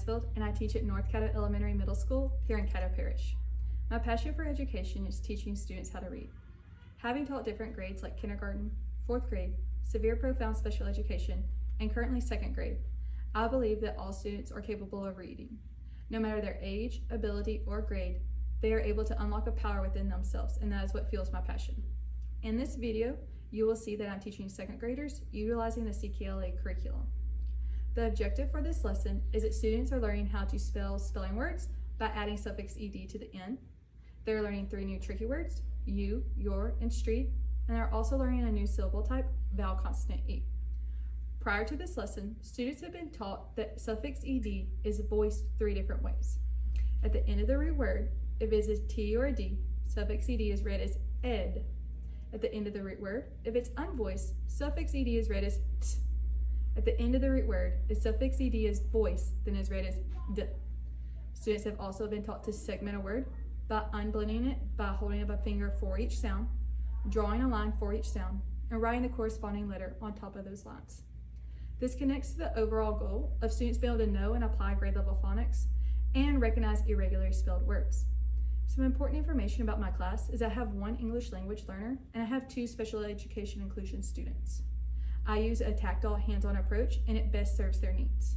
Mansfield, and I teach at North Caddo Elementary Middle School here in Caddo Parish. My passion for education is teaching students how to read. Having taught different grades like kindergarten, 4th grade, severe profound special education, and currently 2nd grade, I believe that all students are capable of reading. No matter their age, ability, or grade, they are able to unlock a power within themselves, and that is what fuels my passion. In this video, you will see that I'm teaching 2nd graders utilizing the CKLA curriculum. The objective for this lesson is that students are learning how to spell spelling words by adding suffix ed to the end. They're learning 3 new tricky words, you, your, and street, and they're also learning a new syllable type, vowel consonant E. Prior to this lesson, students have been taught that suffix ed is voiced 3 different ways. At the end of the root word, if it is a T or a D, suffix ed is read as ed. At the end of the root word, if it's unvoiced, suffix ed is read as t. At the end of the root word, if suffix ed is voiced, then is read as d. Students have also been taught to segment a word by unblending it by holding up a finger for each sound, drawing a line for each sound, and writing the corresponding letter on top of those lines. This connects to the overall goal of students being able to know and apply grade level phonics and recognize irregularly spelled words. Some important information about my class is I have 1 English language learner and I have 2 special education inclusion students. I use a tactile hands-on approach and it best serves their needs.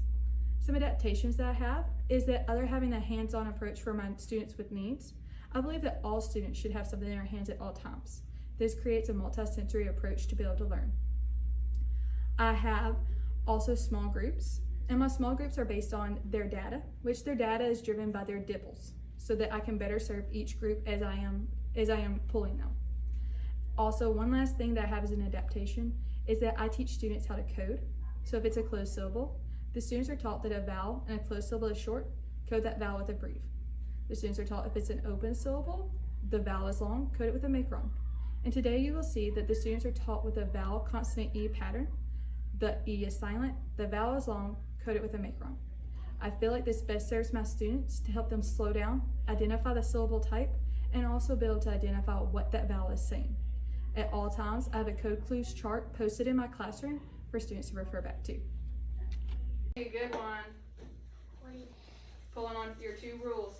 Some adaptations that I have is that other having a hands-on approach for my students with needs, I believe that all students should have something in their hands at all times. This creates a multi-sensory approach to be able to learn. I have also small groups, and my small groups are based on their data, which their data is driven by their DIPLs, so that I can better serve each group as I am pulling them. Also, one last thing that I have as an adaptation is that I teach students how to code. So if it's a closed syllable, the students are taught that a vowel and a closed syllable is short, code that vowel with a brief. The students are taught if it's an open syllable, the vowel is long, code it with a macron. And today you will see that the students are taught with a vowel consonant E pattern. The E is silent, the vowel is long, code it with a macron. I feel like this best serves my students to help them slow down, identify the syllable type, and also be able to identify what that vowel is saying. At all times, I have a code clues chart posted in my classroom for students to refer back to. Okay, good one. Pulling on your 2 rules.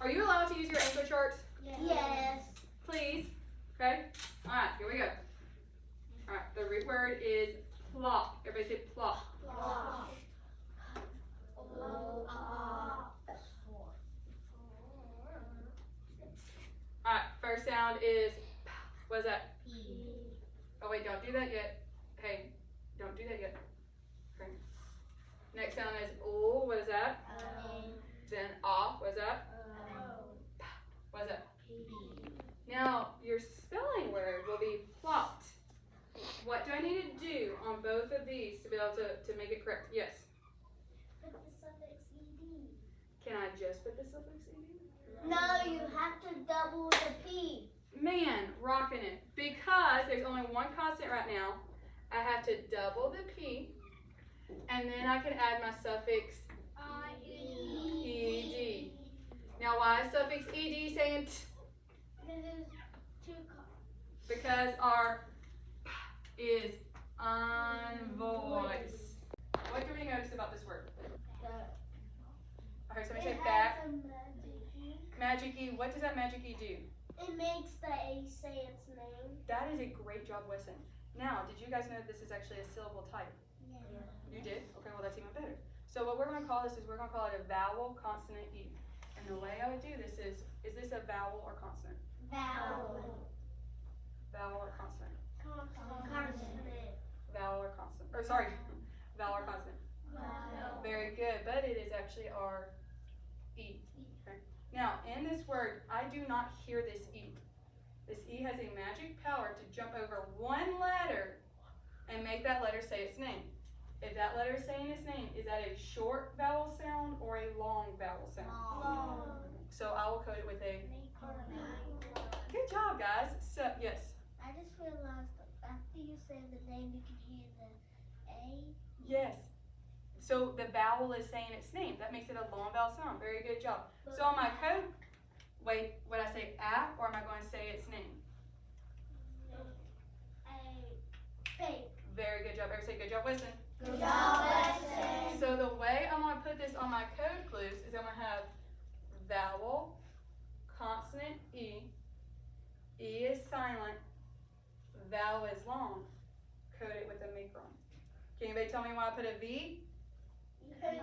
Are you allowed to use your anchor charts? Yes. Please. Okay? Alright, here we go. Alright, the root word is plop. Everybody say plop. Plop. Alright, first sound is p. What is that? P. Oh wait, don't do that yet. Hey, don't do that yet. Okay. Next sound is O. What is that? Then ah. What is that? P. What is that? Now, your spelling word will be plopped. What do I need to do on both of these to be able to make it correct? Yes. Put the suffix ed. Can I just put the suffix ed? No, you have to double the P. Man, rocking it. Because there's only 1 constant right now, I have to double the P, and then I can add my suffix ed. Now, why is suffix ed saying t? Because our p is unvoiced. What do we notice about this word? I heard somebody say back. Magic E. What does that magic E do? It makes the A say its name. That is a great job, Wesson. Now, did you guys know that this is actually a syllable type? Yeah. You did? Okay, well that's even better. So what we're going to call this is we're going to call it a vowel consonant E. And the way I would do this is this a vowel or consonant? Vowel. Vowel or consonant? Consonant. Vowel or consonant? Or sorry, vowel or consonant? Vowel. Very good, but it is actually our E. Okay. Now, in this word, I do not hear this E. This E has a magic power to jump over 1 letter and make that letter say its name. If that letter is saying its name, is that a short vowel sound or a long vowel sound? Long. So I will code it with a. Good job, guys. So, yes. I just realized that after you say the name, you can hear the A. Yes. So the vowel is saying its name. That makes it a long vowel sound. Very good job. So on my code, wait, would I say a or am I going to say its name? A. Very good job. Everybody say good job, Winston. Good job, Weston. So the way I'm going to put this on my code clues is I'm going to have vowel, consonant E. E is silent. Vowel is long. Code it with a micron. Can anybody tell me why I put a V? Good,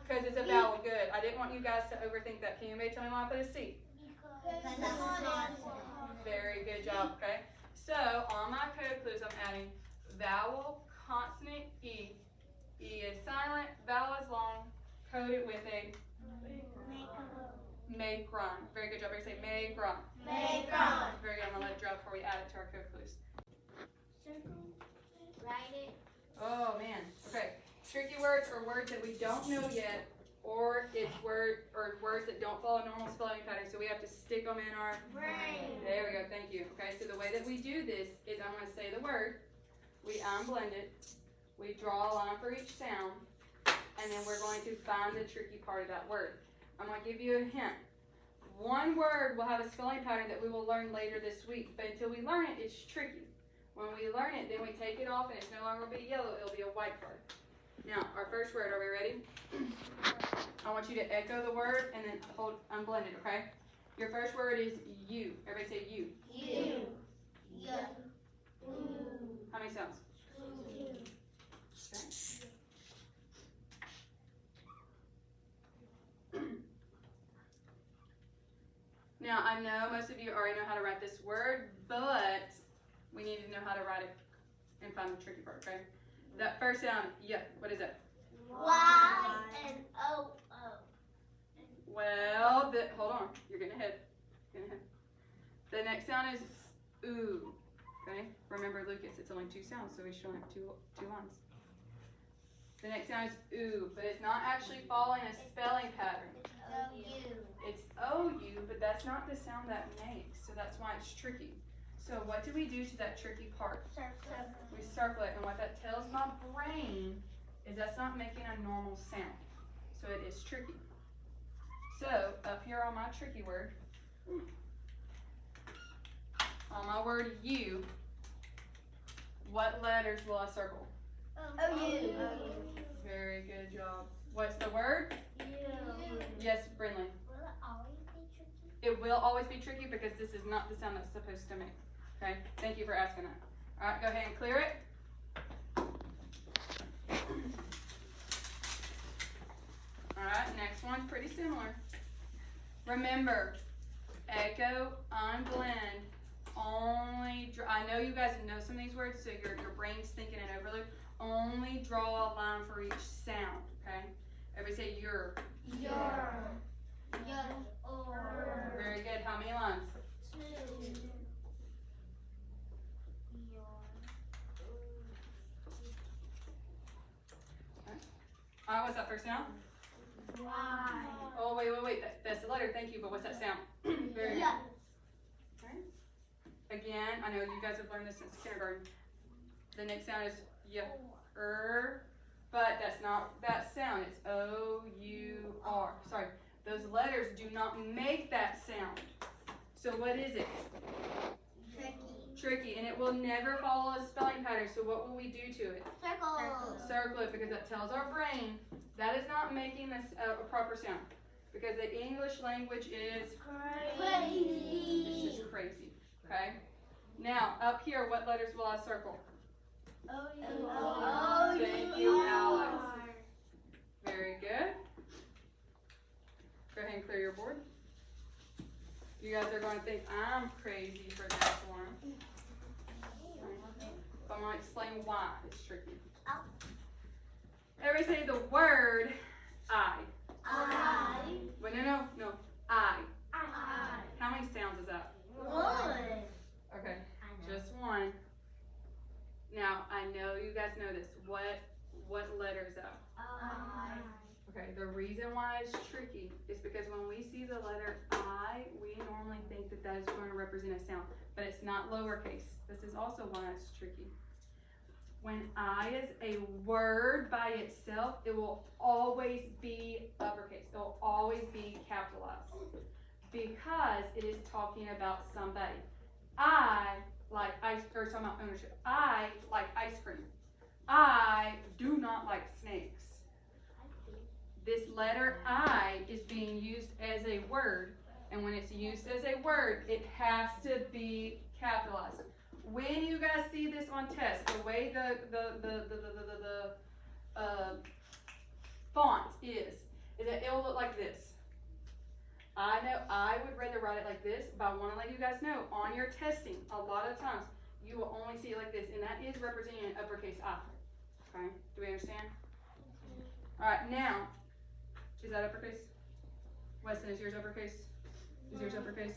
because it's a vowel. Good. I didn't want you guys to overthink that. Can anybody tell me why I put a C? Very good job, okay? So, on my code clues, I'm adding vowel, consonant, E. E is silent, vowel is long, code it with a macron. Very good job. Everybody say macron. Macron. Very good. I'm going to let it drop before we add it to our code clues. Circle. Write it. Oh, man. Okay. Tricky words are words that we don't know yet, or it's words that don't follow normal spelling patterns, so we have to stick them in our Brain. There we go, thank you. Okay, so the way that we do this is I'm going to say the word, we unblend it, we draw a line for each sound, and then we're going to find the tricky part of that word. I'm going to give you a hint. One word will have a spelling pattern that we will learn later this week, but until we learn it, it's tricky. When we learn it, then we take it off, and it's no longer will be yellow, it'll be a white card. Now, our first word, are we ready? I want you to echo the word and then hold unblend it, okay? Your first word is you. Everybody say you. You. You. How many sounds? Okay. Now, I know most of you already know how to write this word, but we need to know how to write it and find the tricky part, okay? That first sound, yeah, what is that? Y and O. Well, hold on, you're getting ahead. The next sound is ooh, okay? Remember, Lucas, it's only two sounds, so we should only have two lines. The next sound is ooh, but it's not actually following a spelling pattern. It's O-U, but that's not the sound that makes, so that's why it's tricky. So what do we do to that tricky part? We circle it, and what that tells my brain is that's not making a normal sound. So it is tricky. So up here on my tricky word, on my word you, what letters will I circle? O-U. Very good job. What's the word? U. Yes, Brinley. Will it always be tricky? It will always be tricky because this is not the sound that's supposed to make. Okay, thank you for asking that. All right, go ahead and clear it. All right, next one, pretty similar. Remember, echo, unblend, only, I know you guys know some of these words, so your brain's thinking an overload. Only draw a line for each sound, okay? Everybody say your. Your. Very good, how many lines? 2. All right, what's that first sound? Y. Oh, wait, that's the letter, thank you, but what's that sound? Very good. Yeah. Okay. Again, I know you guys have learned this since kindergarten. The next sound is but that's not that sound, it's O-U-R. Sorry, those letters do not make that sound. So what is it? Tricky, and it will never follow a spelling pattern, so what will we do to it? Circle it, because that tells our brain that is not making this a proper sound. Because the English language is it's just crazy, okay? Now, up here, what letters will I circle? Thank you, Alex. Very good. Go ahead and clear your board. You guys are going to think I'm crazy for this one. But I'm going to explain why it's tricky. Everybody say the word I. Wait, no. I. How many sounds is that? Okay, just one. Now, I know you guys know this. What letter is that? Okay, the reason why it's tricky is because when we see the letter I, we normally think that is going to represent a sound, but it's not lowercase. This is also why it's tricky. When I is a word by itself, it will always be uppercase. It will always be capitalized because it is talking about somebody. I like ice, or talking about ownership. I like ice cream. I do not like snakes. This letter I is being used as a word, and when it's used as a word, it has to be capitalized. When you guys see this on test, the way the font is that it'll look like this. I know I would rather write it like this, but I want to let you guys know on your testing, a lot of times you will only see it like this, and that is representing an uppercase I. Okay, do we understand? All right, now, is that uppercase? Weston, is yours uppercase? Is yours uppercase?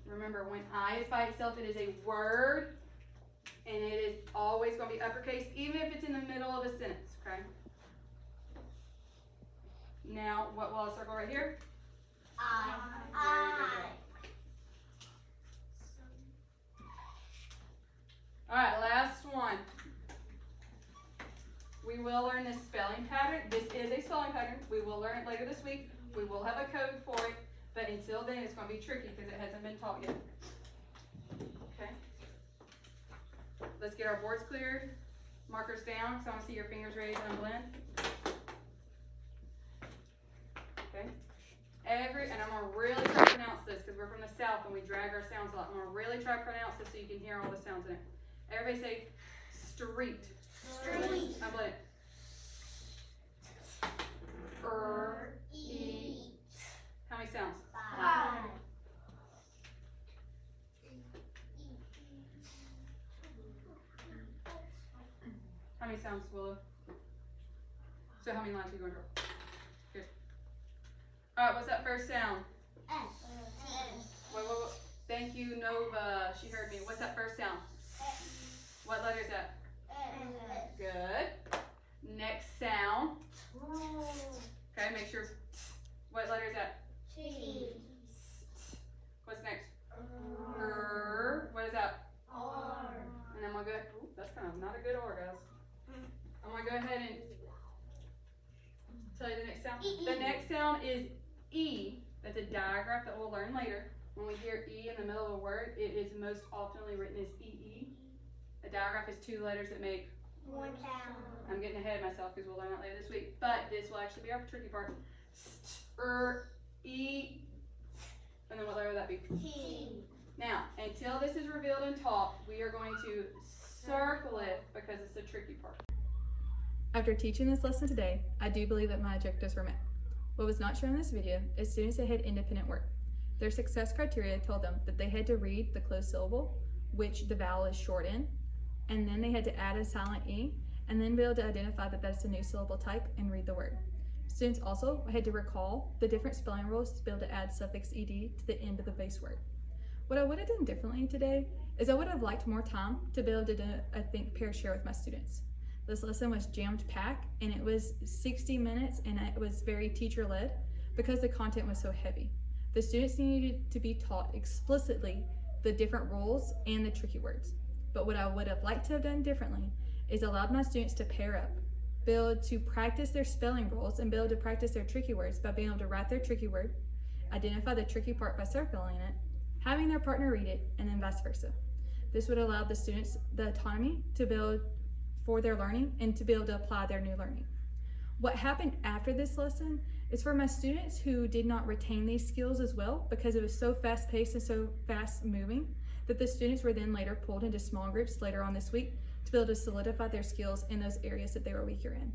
Remember, when I is by itself, it is a word, and it is always going to be uppercase, even if it's in the middle of a sentence, okay? Now, what will I circle right here? I. All right, last one. We will learn this spelling pattern. This is a spelling pattern. We will learn it later this week. We will have a code for it, but until then, it's going to be tricky because it hasn't been taught yet. Okay. Let's get our boards cleared. Markers down, so I want to see your fingers ready to unblend. Okay. And I'm going to really try to pronounce this because we're from the South and we drag our sounds a lot. I'm going to really try to pronounce this so you can hear all the sounds in it. Everybody say street. Street. Unblend it. E. How many sounds? 5. How many sounds, Willow? So how many lines are you going to draw? Good. Alright, what's that first sound? Wait. Thank you, Nova. She heard me. What's that first sound? What letter is that? Good. Next sound. Okay, make sure. What letter is that? What's next? What is that? And I'm gonna go. Ooh, that's kind of not a good R, guys. I'm gonna go ahead and tell you the next sound. The next sound is E. That's a digraph that we'll learn later. When we hear E in the middle of a word, it is most oftenly written as EE. A digraph is 2 letters that make 1 sound. I'm getting ahead of myself because we'll learn that later this week. But this will actually be our tricky part. E. And then what letter would that be? T. Now, until this is revealed and taught, we are going to circle it because it's the tricky part. After teaching this lesson today, I do believe that my objectives were met. What was not shown in this video is students that had independent work. Their success criteria told them that they had to read the closed syllable, which the vowel is short in, and then they had to add a silent E, and then be able to identify that that's a new syllable type and read the word. Students also had to recall the different spelling rules to be able to add suffix ed to the end of the base word. What I would have done differently today is I would have liked more time to be able to do a think, pair, share with my students. This lesson was jammed packed and it was 60 minutes and it was very teacher-led because the content was so heavy. The students needed to be taught explicitly the different rules and the tricky words. But what I would have liked to have done differently is allowed my students to pair up, be able to practice their spelling rules and be able to practice their tricky words by being able to write their tricky word, identify the tricky part by circling it, having their partner read it, and then vice versa. This would allow the students the autonomy to build for their learning and to be able to apply their new learning. What happened after this lesson is for my students who did not retain these skills as well because it was so fast-paced and so fast-moving that the students were then later pulled into small groups later on this week to be able to solidify their skills in those areas that they were weaker in.